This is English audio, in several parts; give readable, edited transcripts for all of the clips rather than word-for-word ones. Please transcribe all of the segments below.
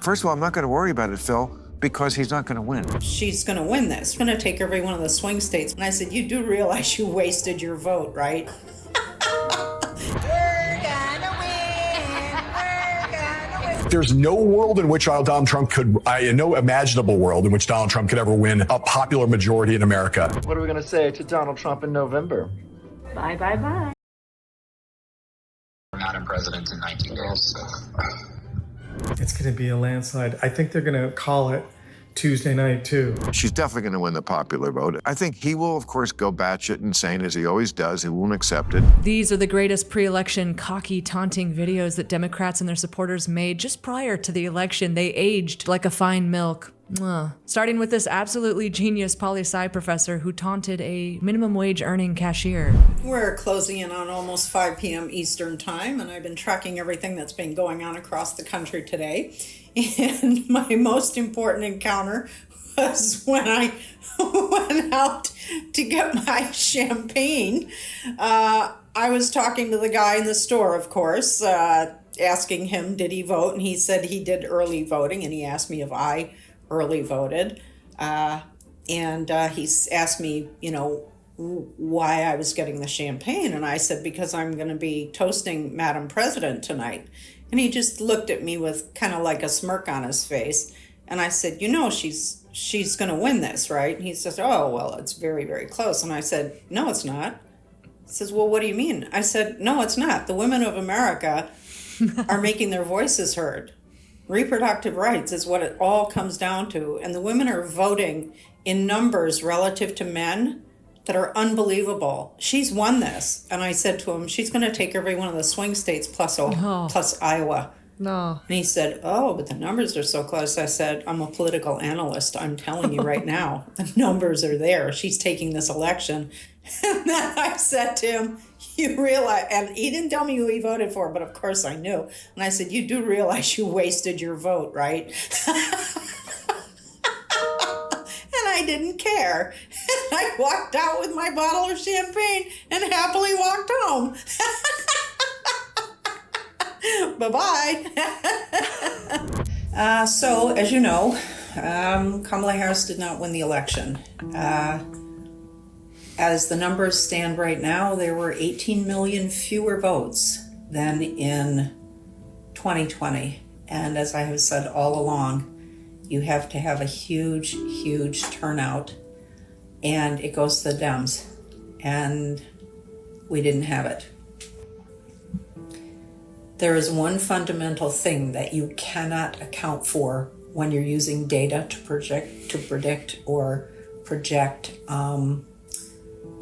First of all, I'm not going to worry about it, Phil, because he's not going to win. She's going to win this. She's going to take every one of the swing states. And I said, you do realize you wasted your vote, right? There's no world in which Donald Trump could, no imaginable world in which Donald Trump could ever win a popular majority in America. What are we going to say to Donald Trump in November? Bye, bye, bye. Madam President in 19 days. It's going to be a landslide. I think they're going to call it Tuesday night, too. She's definitely going to win the popular vote. I think he will, of course, go batshit insane, as he always does. He won't accept it. These are the greatest pre-election cocky, taunting videos that Democrats and their supporters made just prior to the election. They aged like a fine milk. Starting with this absolutely genius poli-sci professor who taunted a minimum wage earning cashier. We're closing in on almost 5 p.m. Eastern time, and I've been tracking everything that's been going on across the country today. And my most important encounter was when I went out to get my champagne. I was talking to the guy in the store, of course, asking him, did he vote? And he said he did early voting, and he asked me if I early voted. And he asked me, you know, why I was getting the champagne. And I said, because I'm going to be toasting Madam President tonight. And he just looked at me with kind of like a smirk on his face. And I said, you know, she's going to win this, right? And he says, oh, well, it's very, very close. And I said, no, it's not. He says, well, what do you mean? I said, no, it's not. The women of America are making their voices heard. Reproductive rights is what it all comes down to. And the women are voting in numbers relative to men that are unbelievable. She's won this. And I said to him, she's going to take every one of the swing states plus Iowa. No. And he said, oh, but the numbers are so close. I said, I'm a political analyst. I'm telling you right now, the numbers are there. She's taking this election. And then I said to him, you realize, and he didn't tell me who he voted for, but of course I knew. And I said, you do realize you wasted your vote, right? And I didn't care. And I walked out with my bottle of champagne and happily walked home. Bye-bye. So, as you know, Kamala Harris did not win the election. As the numbers stand right now, there were 18 million fewer votes than in 2020. And as I have said all along, you have to have a huge, huge turnout. And it goes to the Dems. And we didn't have it. There is one fundamental thing that you cannot account for when you're using data to predict or project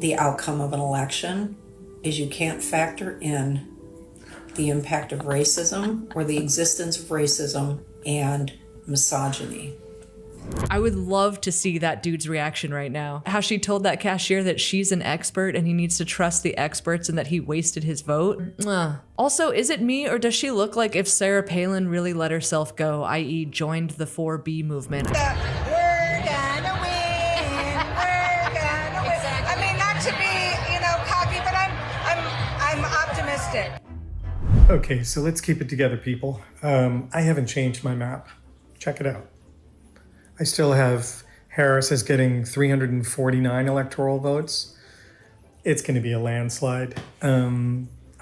the outcome of an election, is you can't factor in the impact of racism or the existence of racism and misogyny. I would love to see that dude's reaction right now. How she told that cashier that she's an expert and he needs to trust the experts and that he wasted his vote. Also, is it me or does she look like if Sarah Palin really let herself go, i.e. joined the 4B movement? We're gonna win. We're gonna win. Exactly. I mean, not to be, cocky, but I'm optimistic. Okay, so let's keep it together, people. I haven't changed my map. Check it out. I still have Harris as getting 349 electoral votes. It's going to be a landslide. I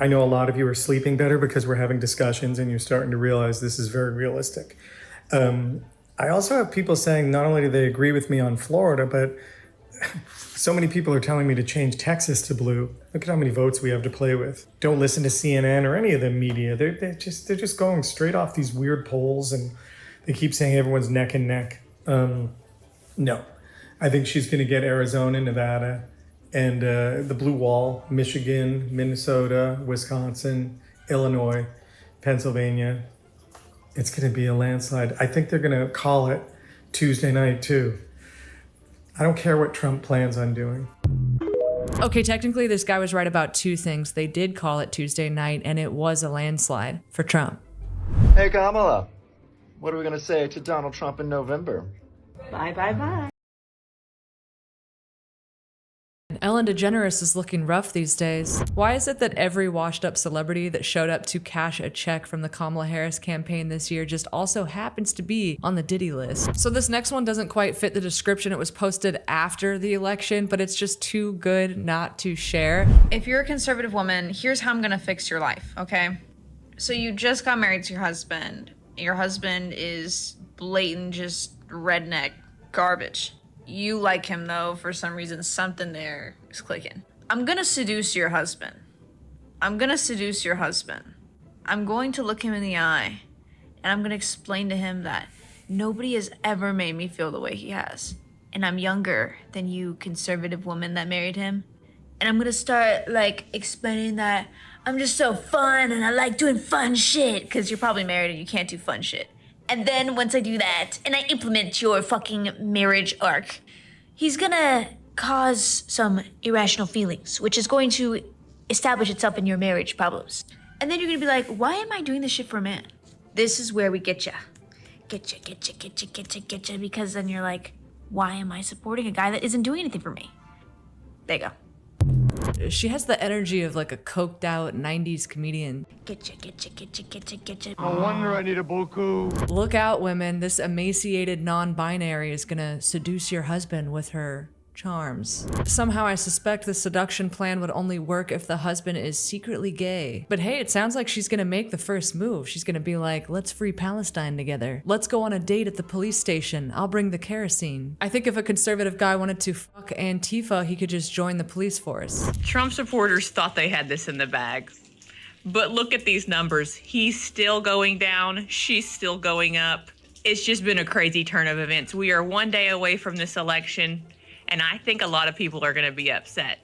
know a lot of you are sleeping better because we're having discussions and you're starting to realize this is very realistic. I also have people saying not only do they agree with me on Florida, but so many people are telling me to change Texas to blue. Look at how many votes we have to play with. Don't listen to CNN or any of the media. They're just going straight off these weird polls and they keep saying everyone's neck and neck. No, I think she's going to get Arizona, Nevada, and the blue wall, Michigan, Minnesota, Wisconsin, Illinois, Pennsylvania. It's going to be a landslide. I think they're going to call it Tuesday night, too. I don't care what Trump plans on doing. Okay, technically this guy was right about two things. They did call it Tuesday night and it was a landslide for Trump. Hey, Kamala. What are we going to say to Donald Trump in November? Bye, bye, bye. Ellen DeGeneres is looking rough these days. Why is it that every washed up celebrity that showed up to cash a check from the Kamala Harris campaign this year just also happens to be on the Diddy list? So this next one doesn't quite fit the description. It was posted after the election, but it's just too good not to share. If you're a conservative woman, here's how I'm gonna fix your life, okay? So you just got married to your husband. Your husband is blatant, just redneck garbage. You like him though, for some reason, something there is clicking. I'm gonna seduce your husband. I'm gonna seduce your husband. I'm going to look him in the eye and I'm gonna explain to him that nobody has ever made me feel the way he has. And I'm younger than you conservative woman that married him. And I'm gonna start like explaining that I'm just so fun and I like doing fun shit, because you're probably married and you can't do fun shit. And then once I do that and I implement your fucking marriage arc, he's gonna cause some irrational feelings, which is going to establish itself in your marriage problems. And then you're gonna be like, why am I doing this shit for a man? This is where we get ya. Get ya, because then you're like, why am I supporting a guy that isn't doing anything for me? There you go. She has the energy of like a coked out 90s comedian. Get ya. No wonder I need a buku. Look out, women. This emaciated non-binary is gonna seduce your husband with her charms. Somehow I suspect the seduction plan would only work if the husband is secretly gay. But hey, it sounds like she's gonna make the first move. She's gonna be like, let's free Palestine together. Let's go on a date at the police station. I'll bring the kerosene. I think if a conservative guy wanted to fuck Antifa, he could just join the police force. Trump supporters thought they had this in the bag. But look at these numbers. He's still going down. She's still going up. It's just been a crazy turn of events. We are one day away from this election, and I think a lot of people are going to be upset.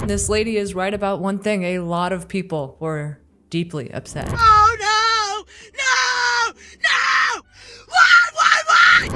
This lady is right about one thing. A lot of people were deeply upset. Oh no! No! No! Why?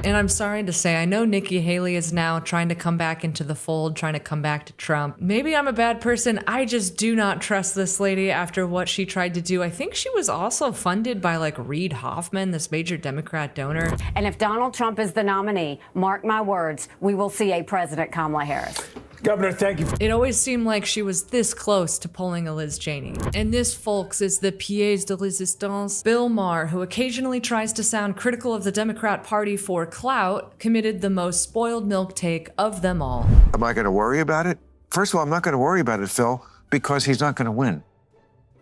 And I'm sorry to say, I know Nikki Haley is now trying to come back into the fold, trying to come back to Trump. Maybe I'm a bad person. I just do not trust this lady after what she tried to do. I think she was also funded by like Reid Hoffman, this major Democrat donor. And if Donald Trump is the nominee, mark my words, we will see a President Kamala Harris. Governor, thank you. It always seemed like she was this close to pulling a Liz Cheney. And this, folks, is the pièce de résistance. Bill Maher, who occasionally tries to sound critical of the Democrat Party for clout, committed the most spoiled milk take of them all. Am I going to worry about it? First of all, I'm not going to worry about it, Phil, because he's not going to win.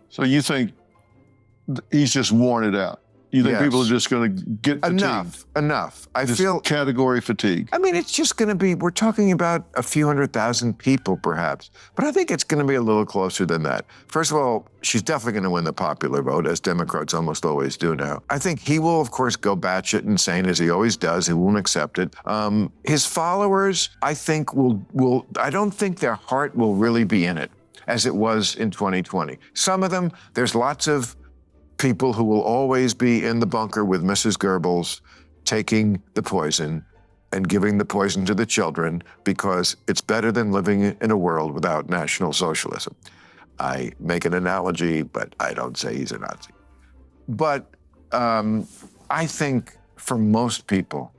So you think he's just worn it out? You think people are just going to get fatigued? Enough. I Just feel category fatigue. I mean, it's just going to be, we're talking about a few 100,000 people perhaps, but I think it's going to be a little closer than that. First of all, she's definitely going to win the popular vote, as Democrats almost always do now. I think he will, of course, go batshit insane, as he always does. He won't accept it. His followers, I think, I don't think their heart will really be in it, as it was in 2020. Some of them, there's lots of people who will always be in the bunker with Mrs. Goebbels, taking the poison and giving the poison to the children, because it's better than living in a world without National Socialism. I make an analogy, but I don't say he's a Nazi. But I think for most people,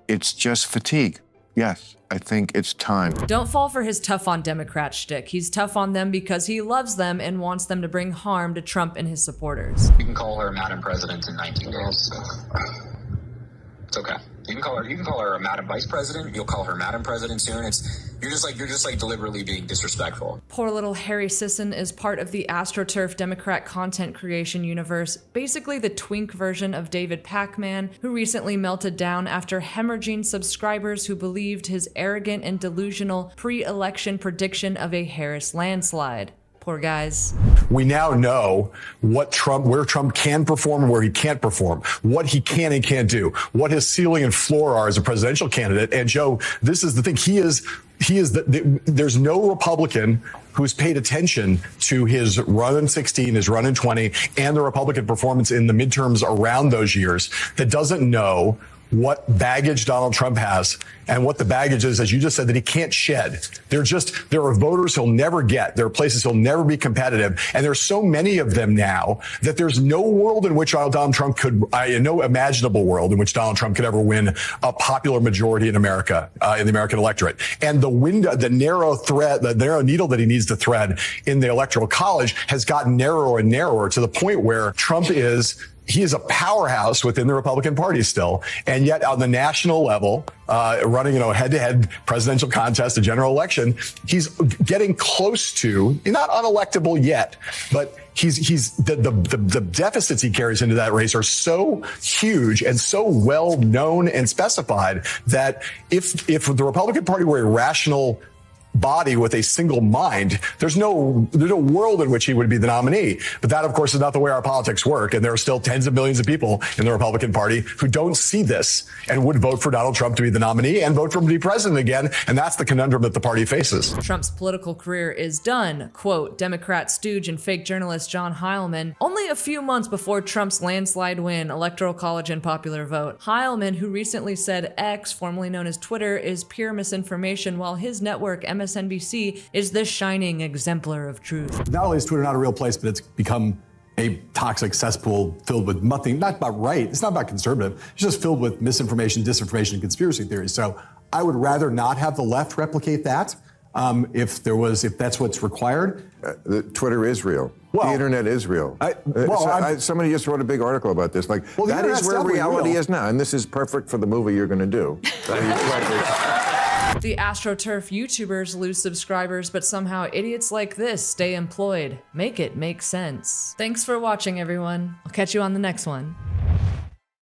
it's just fatigue. Yes, I think it's time. Don't fall for his tough on Democrat shtick. He's tough on them because he loves them and wants them to bring harm to Trump and his supporters. You can call her Madam President in 19 days. So it's okay. You can call her a Madam Vice President. You'll call her Madam President soon. You're just like deliberately being disrespectful. Poor little Harry Sisson is part of the AstroTurf Democrat content creation universe, basically the twink version of David Pacman, who recently melted down after hemorrhaging subscribers who believed his arrogant and delusional pre-election prediction of a Harris landslide. Poor guys. We now know where Trump can perform and where he can't perform, what he can and can't do, what his ceiling and floor are as a presidential candidate. And Joe, this is the thing. There's no Republican who's paid attention to his run in 16, his run in 20, and the Republican performance in the midterms around those years that doesn't know what baggage Donald Trump has and what the baggage is, as you just said, that he can't shed. There are voters he'll never get. There are places he'll never be competitive. And there's so many of them now that there's no world in which Donald Trump no imaginable world in which Donald Trump could ever win a popular majority in America, in the American electorate. And the narrow needle that he needs to thread in the Electoral College has gotten narrower and narrower to the point where Trump he is a powerhouse within the Republican Party still. And yet on the national level, running, a head-to-head presidential contest, a general election, he's getting close to, not unelectable yet, but the deficits he carries into that race are so huge and so well known and specified that if the Republican Party were a rational body with a single mind, there's no world in which he would be the nominee. But that, of course, is not the way our politics work. And there are still tens of millions of people in the Republican Party who don't see this and would vote for Donald Trump to be the nominee and vote for him to be president again. And that's the conundrum that the party faces. Trump's political career is done. Quote, Democrat stooge and fake journalist John Heilman, only a few months before Trump's landslide win, Electoral College and popular vote. Heilman, who recently said X, formerly known as Twitter, is pure misinformation, while his network, MSNBC, is the shining exemplar of truth. Not only is Twitter not a real place, but it's become a toxic cesspool filled with nothing, not about right, it's not about conservative, it's just filled with misinformation, disinformation, and conspiracy theories. So I would rather not have the left replicate that if that's what's required. Twitter is real. Well, the internet is real. Somebody just wrote a big article about this. That is where reality is now, and this is perfect for the movie you're going to do. The AstroTurf YouTubers lose subscribers, but somehow idiots like this stay employed. Make it make sense. Thanks for watching, everyone. I'll catch you on the next one.